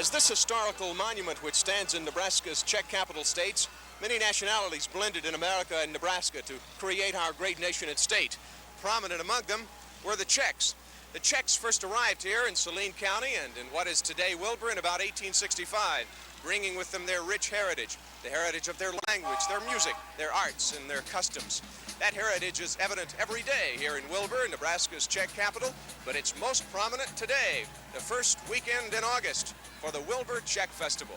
As this historical monument, which stands in Nebraska's Czech Capital states, many nationalities blended in America and Nebraska to create our great nation and state. Prominent among them were the Czechs. The Czechs first arrived here in Saline County and in what is today Wilbur in about 1865, bringing with them their rich heritage, the heritage of their language, their music, their arts, and their customs. That heritage is evident every day here in Wilbur, Nebraska's Czech capital, but it's most prominent today, the first weekend in August, for the Wilbur Czech Festival.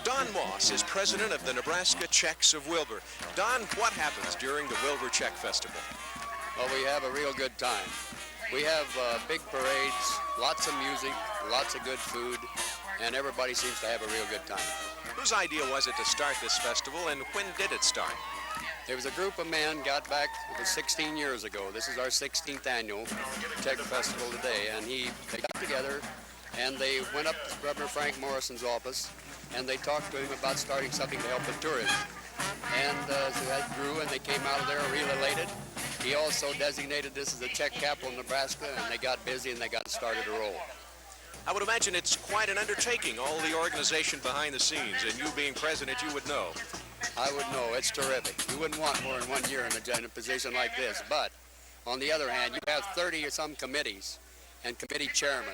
Don Moss is president of the Nebraska Czechs of Wilbur. Don, what happens during the Wilbur Czech Festival? Well, we have a real good time. We have big parades, lots of music, lots of good food, and everybody seems to have a real good time. Whose idea was it to start this festival, and when did it start? There was a group of men got back, it was 16 years ago. This is our 16th annual Czech Festival today, and they got together and they went up to Governor Frank Morrison's office and they talked to him about starting something to help with tourism. And so that grew, and they came out of there real elated. He also designated this as the Czech Capital of Nebraska, and they got busy and they got started to roll. I would imagine it's quite an undertaking, all the organization behind the scenes, and you being president, you would know. I would know. It's terrific. You wouldn't want more than 1 year in a position like this. But on the other hand, you have 30 or some committees and committee chairmen.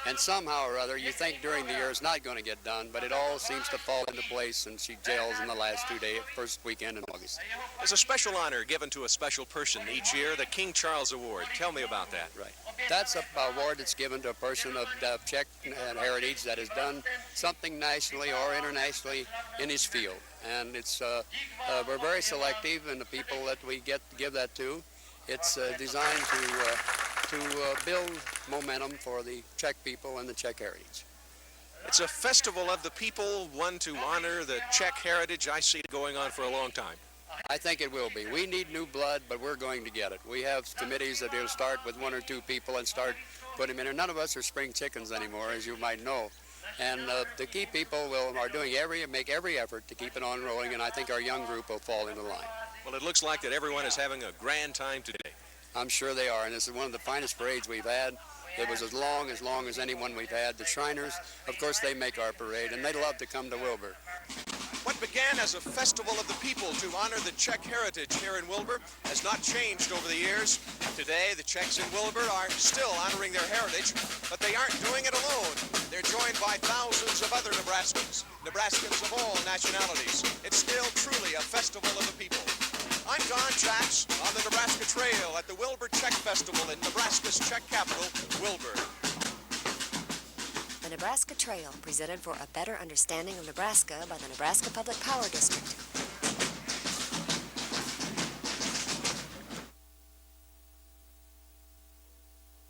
And somehow or other, you think during the year it's not going to get done, but it all seems to fall into place, and she gels in the last 2 days, first weekend in August. There's a special honor given to a special person each year, the King Charles Award. Tell me about that. Right. That's an award that's given to a person of Czech heritage that has done something nationally or internationally in his field. And it's we're very selective in the people that we give that to. It's designed to build momentum for the Czech people and the Czech heritage. It's a festival of the people, one to honor the Czech heritage. I see it going on for a long time. I think it will be. We need new blood, but we're going to get it. We have committees that will start with 1 or 2 people and start putting them in. None of us are spring chickens anymore, as you might know. And the key people are make every effort to keep it on rolling, and I think our young group will fall into line. Well, it looks like that everyone is having a grand time today. I'm sure they are, and this is one of the finest parades we've had. It was as long as anyone we've had. The Shriners, of course, they make our parade, and they love to come to Wilbur. What began as a festival of the people to honor the Czech heritage here in Wilbur has not changed over the years. Today, the Czechs in Wilbur are still honoring their heritage, but they aren't doing it alone. They're joined by thousands of other Nebraskans of all nationalities. It's still truly a festival of the people. I'm Don Jacks on the Nebraska Trail at the Wilbur Czech Festival in Nebraska's Czech capital, Wilbur. The Nebraska Trail, presented for a better understanding of Nebraska by the Nebraska Public Power District.